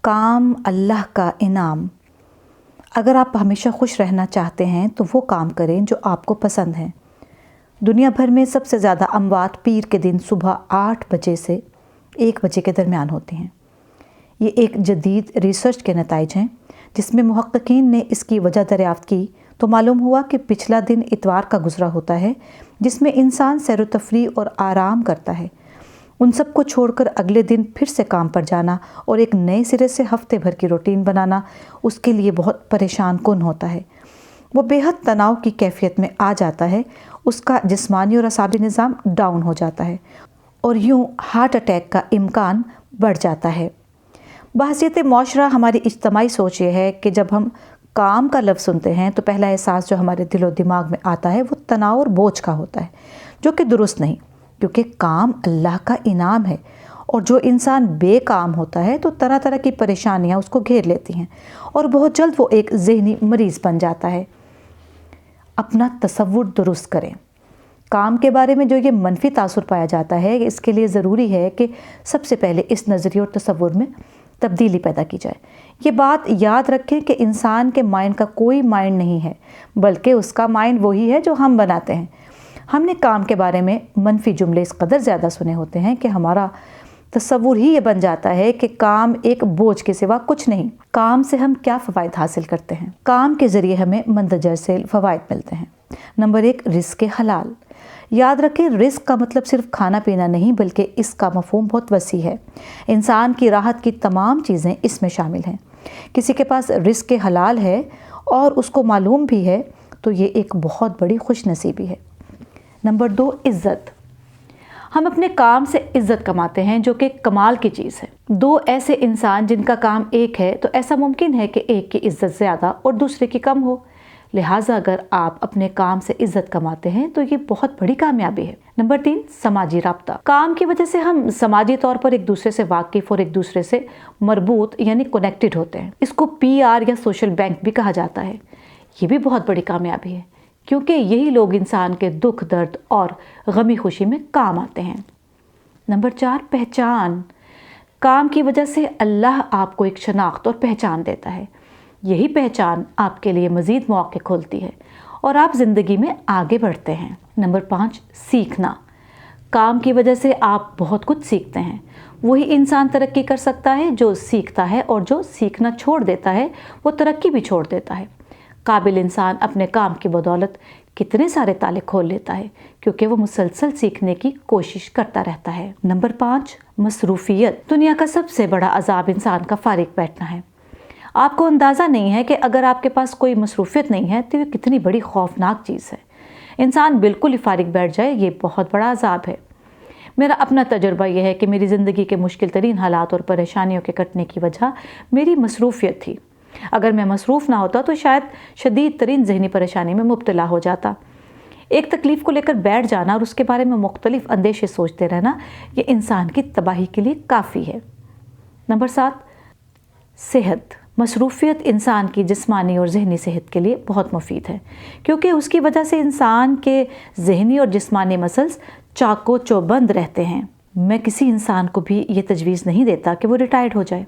काम अल्लाह का इनाम। अगर आप हमेशा खुश रहना चाहते हैं तो वो काम करें जो आपको पसंद है। दुनिया भर में सबसे ज़्यादा अमवात पीर के दिन सुबह 8 बजे से 1 बजे के दरमियान होती हैं। ये एक जदीद रिसर्च के नताइज हैं जिसमें मुहक्किकीन ने इसकी वजह दरियाफ्त की तो मालूम हुआ कि पिछला दिन इतवार का गुजरा होता है जिसमें इंसान सैर व तफरीह और आराम करता है। उन सब को छोड़कर अगले दिन फिर से काम पर जाना और एक नए सिरे से हफ्ते भर की रूटीन बनाना उसके लिए बहुत परेशान कुन होता है। वो बेहद तनाव की कैफियत में आ जाता है, उसका जिस्मानी और असाबी निज़ाम डाउन हो जाता है और यूँ हार्ट अटैक का इम्कान बढ़ जाता है। बहसीत मौशरा हमारी इज्तमाई सोच ये है कि जब हम काम का लफ्ज़ सुनते हैं तो पहला एहसास जो हमारे दिलो दिमाग में आता है वो तनाव और बोझ का होता है, जो कि दुरुस्त नहीं, क्योंकि काम अल्लाह का इनाम है और जो इंसान बेकाम होता है तो तरह तरह की परेशानियां उसको घेर लेती हैं और बहुत जल्द वो एक ज़हनी मरीज़ बन जाता है। अपना तसव्वुर दुरुस्त करें। काम के बारे में जो ये मनफी तासुर पाया जाता है, इसके लिए ज़रूरी है कि सबसे पहले इस नज़रिए और तसव्वुर में तब्दीली पैदा की जाए। ये बात याद रखें कि इंसान के माइंड का कोई माइंड नहीं है, बल्कि उसका माइंड वही है जो हम बनाते हैं। हमने काम के बारे में मनफी जुमले इस कदर ज़्यादा सुने होते हैं कि हमारा तसव्वुर ही ये बन जाता है कि काम एक बोझ के सिवा कुछ नहीं। काम से हम क्या फ़वाइद हासिल करते हैं? काम के ज़रिए हमें मंदजर से फ़वाइद मिलते हैं। नंबर 1, रिज़्क़ हलाल। याद रखें, रिज़्क़ का मतलब सिर्फ खाना पीना नहीं, बल्कि इसका मफ़हूम बहुत वसी है। इंसान की राहत की तमाम चीज़ें इसमें शामिल हैं। किसी के पास रिज़्क़ हलाल है और उसको मालूम भी है तो ये एक बहुत बड़ी खुशनसीबी है। नंबर 2, इज़्ज़त। हम अपने काम से इज़्ज़त कमाते हैं, जो कि कमाल की चीज़ है। 2 ऐसे इंसान जिनका काम एक है तो ऐसा मुमकिन है कि एक की इज़्ज़त ज़्यादा और दूसरे की कम हो। लिहाजा अगर आप अपने काम से इज़्ज़त कमाते हैं तो ये बहुत बड़ी कामयाबी है। नंबर 3, समाजी राब्ता। काम की वजह से हम समाजी तौर पर एक दूसरे से वाकिफ़ और एक दूसरे से मरबूत यानी कनेक्टेड होते हैं। इसको PR या सोशल बैंक भी कहा जाता है। ये भी बहुत बड़ी कामयाबी है, क्योंकि यही लोग इंसान के दुख दर्द और गमी खुशी में काम आते हैं। नंबर 4, पहचान। काम की वजह से अल्लाह आपको एक शनाख्त और पहचान देता है। यही पहचान आपके लिए मज़ीद मौके खोलती है और आप ज़िंदगी में आगे बढ़ते हैं। नंबर 5, सीखना। काम की वजह से आप बहुत कुछ सीखते हैं। वही इंसान तरक्की कर सकता है जो सीखता है, और जो सीखना छोड़ देता है वो तरक्की भी छोड़ देता है। काबिल इंसान अपने काम की बदौलत कितने सारे ताले खोल लेता है, क्योंकि वो मुसलसल सीखने की कोशिश करता रहता है। नंबर 5, मसरूफियत। दुनिया का सबसे बड़ा अजाब इंसान का फारिग बैठना है। आपको अंदाज़ा नहीं है कि अगर आपके पास कोई मसरूफियत नहीं है तो ये कितनी बड़ी खौफनाक चीज़ है। इंसान बिल्कुल ही फारिग बैठ जाए, ये बहुत बड़ा अजाब है। मेरा अपना तजुर्बा यह है कि मेरी ज़िंदगी के मुश्किल तरीन हालात और परेशानियों के कटने की वजह मेरी मसरूफियत थी। अगर मैं मसरूफ़ ना होता तो शायद शदीद तरीन ज़हनी परेशानी में मुब्तला हो जाता। एक तकलीफ़ को लेकर बैठ जाना और उसके बारे में मुख्तलिफ़ अंदेशे सोचते रहना, ये इंसान की तबाही के लिए काफ़ी है। नंबर 7, सेहत। मसरूफियत इंसान की जिस्मानी और जहनी सेहत के लिए बहुत मुफीद है, क्योंकि उसकी वजह से इंसान के जहनी और जिस्मानी मसल्स चाको चौबंद रहते हैं। मैं किसी इंसान को भी ये तजवीज़ नहीं देता कि वो रिटायर्ड हो जाए।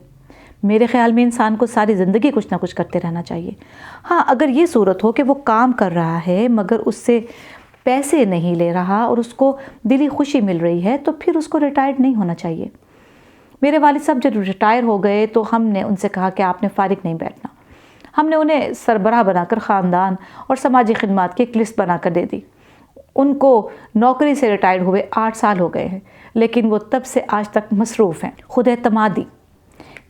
मेरे ख्याल में इंसान को सारी ज़िंदगी कुछ ना कुछ करते रहना चाहिए। हाँ, अगर ये सूरत हो कि वो काम कर रहा है मगर उससे पैसे नहीं ले रहा और उसको दिली खुशी मिल रही है, तो फिर उसको रिटायर्ड नहीं होना चाहिए। मेरे वालिद साहब जब रिटायर हो गए तो हमने उनसे कहा कि आपने फारिग नहीं बैठना। हमने उन्हें सरबराह बनाकर ख़ानदान और समाजी खिदमात की एक लिस्ट बनाकर दे दी। उनको नौकरी से रिटायर हुए 8 साल हो गए हैं, लेकिन वो तब से आज तक मसरूफ़ हैं। खुद एतमादी।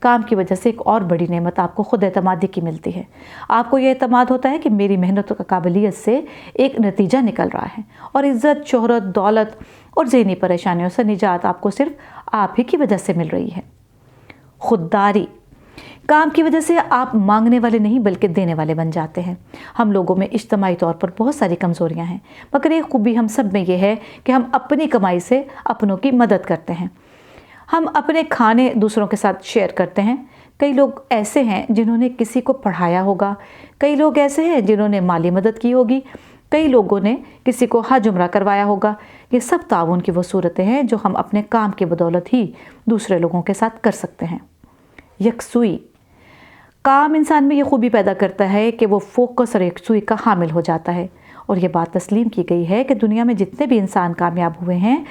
काम की वजह से एक और बड़ी नेमत आपको खुद एतमादी की मिलती है। आपको ये एतमाद होता है कि मेरी मेहनत का काबिलियत से एक नतीजा निकल रहा है, और इज़्ज़त, शोहरत, दौलत और ज़हनी परेशानियों से निजात आपको सिर्फ आप ही की वजह से मिल रही है। खुददारी। काम की वजह से आप मांगने वाले नहीं बल्कि देने वाले बन जाते हैं। हम लोगों में इज्तमाई तौर पर बहुत सारी कमज़ोरियाँ हैं, मगर एक खूबी हम सब में यह है कि हम अपनी कमाई से अपनों की मदद करते हैं। हम अपने खाने दूसरों के साथ शेयर करते हैं। कई लोग ऐसे हैं जिन्होंने किसी को पढ़ाया होगा, कई लोग ऐसे हैं जिन्होंने माली मदद की होगी, कई लोगों ने किसी को हज उम्रा करवाया होगा। ये सब ताउन की वो सूरतें हैं जो हम अपने काम की बदौलत ही दूसरे लोगों के साथ कर सकते हैं। यकसुई। काम इंसान में ये खूबी पैदा करता है कि वो फोकस और यकसुई का हामिल हो जाता है। और ये बात तस्लीम की गई है कि दुनिया में जितने भी इंसान कामयाब हुए हैं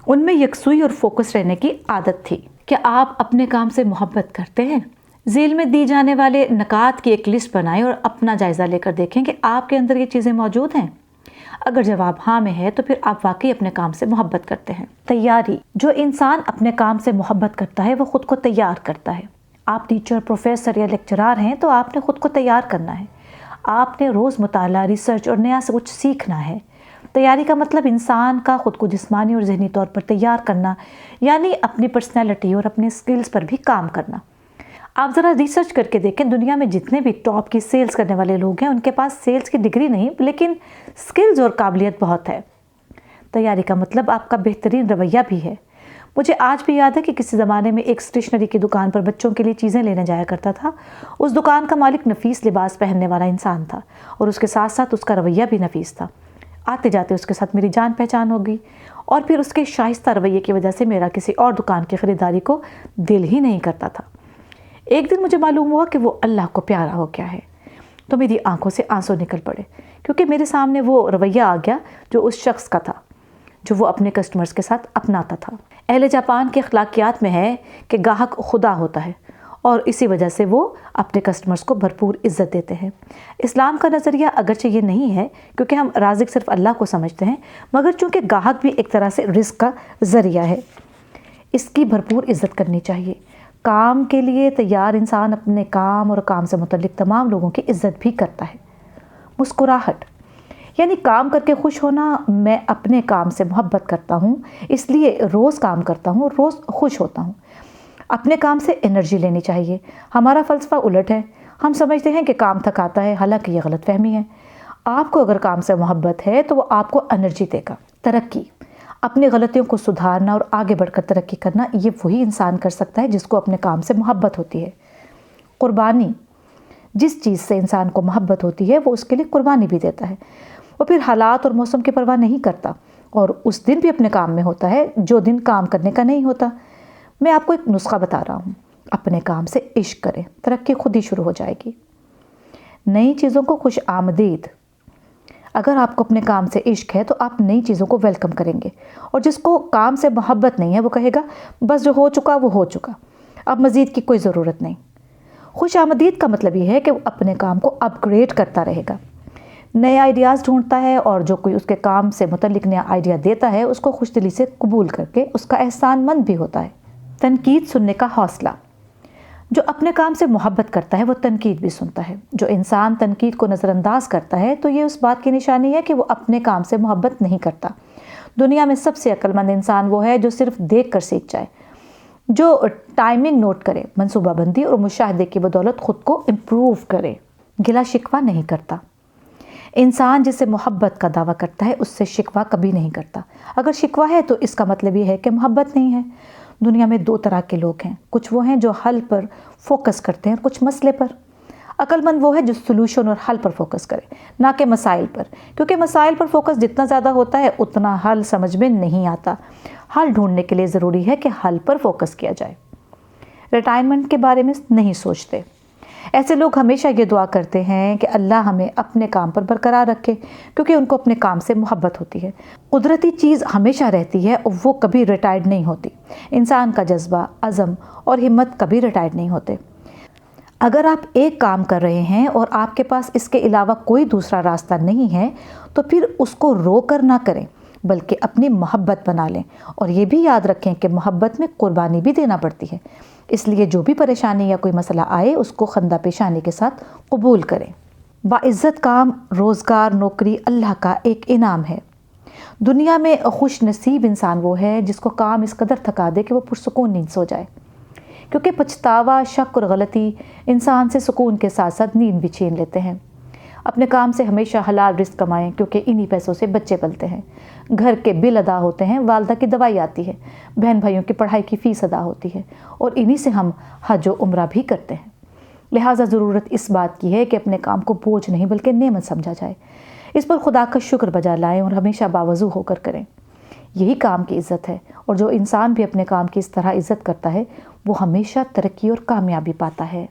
उनमें यकसुई और फोकस रहने की आदत थी। क्या आप अपने काम से मोहब्बत करते हैं? झील में दी जाने वाले नकात की एक लिस्ट बनाएं और अपना जायज़ा लेकर देखें कि आपके अंदर ये चीज़ें मौजूद हैं। अगर जवाब हाँ में है तो फिर आप वाकई अपने काम से मोहब्बत करते हैं। तैयारी। जो इंसान अपने काम से मोहब्बत करता है वो खुद को तैयार करता है। आप टीचर, प्रोफेसर या लेक्चरार हैं तो आपने खुद को तैयार करना है। आपने रोज़ मुताला, रिसर्च और नया से कुछ सीखना है। तैयारी का मतलब इंसान का खुद को जिस्मानी और ज़हनी तौर पर तैयार करना, यानी अपनी पर्सनैलिटी और अपने स्किल्स पर भी काम करना। आप ज़रा रिसर्च करके देखें, दुनिया में जितने भी टॉप की सेल्स करने वाले लोग हैं उनके पास सेल्स की डिग्री नहीं लेकिन स्किल्स और काबिलियत बहुत है। तैयारी का मतलब आपका बेहतरीन रवैया भी है। मुझे आज भी याद है कि किसी ज़माने में एक स्टेशनरी की दुकान पर बच्चों के लिए चीज़ें लेने जाया करता था। उस दुकान का मालिक नफीस लिबास पहनने वाला इंसान था और उसके साथ साथ उसका रवैया भी नफीस था। आते जाते उसके साथ मेरी जान पहचान हो गई और फिर उसके शाइस्ता रवैये की वजह से मेरा किसी और दुकान की ख़रीदारी को दिल ही नहीं करता था। एक दिन मुझे मालूम हुआ कि वो अल्लाह को प्यारा हो गया है, तो मेरी आंखों से आंसू निकल पड़े क्योंकि मेरे सामने वो रवैया आ गया जो उस शख्स का था जो वो अपने कस्टमर्स के साथ अपनाता था। अहले जापान के अखलाकियात में है कि गाहक खुदा होता है और इसी वजह से वो अपने कस्टमर्स को भरपूर इज़्ज़त देते हैं। इस्लाम का नज़रिया अगरचे ये नहीं है क्योंकि हम राज़िक सिर्फ अल्लाह को समझते हैं, मगर चूँकि गाहक भी एक तरह से रिज़्क़ का ज़रिया है, इसकी भरपूर इज़्ज़त करनी चाहिए। काम के लिए तैयार इंसान अपने काम और काम से मुतल्लिक तमाम लोगों की इज़्ज़त भी करता है। मुस्कुराहट, यानी काम करके खुश होना। मैं अपने काम से मोहब्बत करता हूँ, इसलिए रोज़ काम करता हूँ, रोज़ खुश होता हूँ। अपने काम से एनर्जी लेनी चाहिए। हमारा फ़लसफ़ा उलट है, हम समझते हैं कि काम थकाता है, हालांकि ये गलत फहमी है। आपको अगर काम से मोहब्बत है तो वो आपको एनर्जी देगा। तरक्की, अपनी गलतियों को सुधारना और आगे बढ़कर तरक्की करना, ये वही इंसान कर सकता है जिसको अपने काम से मोहब्बत होती है। कुर्बानी, जिस चीज़ से इंसान को मोहब्बत होती है वो उसके लिए कुर्बानी भी देता है। वो फिर हालात और मौसम की परवाह नहीं करता और उस दिन भी अपने काम में होता है जो दिन काम करने का नहीं होता। मैं आपको एक नुस्खा बता रहा हूँ, अपने काम से इश्क करें, तरक्की खुद ही शुरू हो जाएगी। नई चीज़ों को खुश आमदीद। अगर आपको अपने काम से इश्क है तो आप नई चीज़ों को वेलकम करेंगे और जिसको काम से मोहब्बत नहीं है वो कहेगा बस जो हो चुका वो हो चुका, अब मज़ीद की कोई ज़रूरत नहीं। खुश आमदीद का मतलब ये है कि वो अपने काम को अपग्रेड करता रहेगा, नए आइडियाज़ ढूंढता है और जो कोई उसके काम से मुतल्लिक नया आइडिया देता है उसको खुशदिली से कबूल करके उसका एहसानमंद भी होता है। तनकीद सुनने का हौसला, जो अपने काम से मोहब्बत करता है वो तनकीद भी सुनता है। जो इंसान तनकीद को नज़रअंदाज करता है तो ये उस बात की निशानी है कि वो अपने काम से मोहब्बत नहीं करता। दुनिया में सबसे अक्लमंद इंसान वो है जो सिर्फ देख कर सीख जाए, जो टाइमिंग नोट करे, मनसूबाबंदी और मुशाहदे की बदौलत ख़ुद को इम्प्रूव करे। गिला शिकवा नहीं करता, इंसान जिससे मोहब्बत का दावा करता है उससे शिकवा कभी नहीं करता। अगर शिकवा है तो इसका मतलब ये है कि मोहब्बत नहीं है। दुनिया में दो तरह के लोग हैं, कुछ वो हैं जो हल पर फोकस करते हैं और कुछ मसले पर। अक्लमंद वो है जो सलूशन और हल पर फोकस करे, ना कि मसाइल पर, क्योंकि मसाइल पर फोकस जितना ज़्यादा होता है उतना हल समझ में नहीं आता। हल ढूंढने के लिए ज़रूरी है कि हल पर फोकस किया जाए। रिटायरमेंट के बारे में नहीं सोचते, ऐसे लोग हमेशा ये दुआ करते हैं कि अल्लाह हमें अपने काम पर बरकरार रखे, क्योंकि उनको अपने काम से मोहब्बत होती है। कुदरती चीज़ हमेशा रहती है और वो कभी रिटायर्ड नहीं होती। इंसान का जज्बा, अज़म और हिम्मत कभी रिटायर्ड नहीं होते। अगर आप एक काम कर रहे हैं और आपके पास इसके अलावा कोई दूसरा रास्ता नहीं है तो फिर उसको रोकर ना करें, बल्कि अपनी मोहब्बत बना लें। और ये भी याद रखें कि मोहब्बत में कुर्बानी भी देना पड़ती है, इसलिए जो भी परेशानी या कोई मसला आए उसको खंदा पेशानी के साथ कबूल करें। बाइज़्ज़त काम, रोज़गार, नौकरी अल्लाह का एक इनाम है। दुनिया में खुश नसीब इंसान वो है जिसको काम इस कदर थका दे कि वो पुरसुकून नींद सो जाए, क्योंकि पछतावा, शक और गलती इंसान से सुकून के साथ साथ नींद भी छीन लेते हैं। अपने काम से हमेशा हलाल रिस्क कमाएं, क्योंकि इन्हीं पैसों से बच्चे पलते हैं, घर के बिल अदा होते हैं, वालदा की दवाई आती है, बहन भाइयों की पढ़ाई की फ़ीस अदा होती है और इन्हीं से हम हज व उम्रा भी करते हैं। लिहाजा ज़रूरत इस बात की है कि अपने काम को बोझ नहीं बल्कि नेमत समझा जाए। इस पर खुदा का शुक्र बजा लाएं और हमेशा बावजू होकर करें। यही काम की इज़्ज़त है और जो इंसान भी अपने काम की इस तरह इज़्ज़त करता है وہ ہمیشہ ترقی اور کامیابی پاتا ہے۔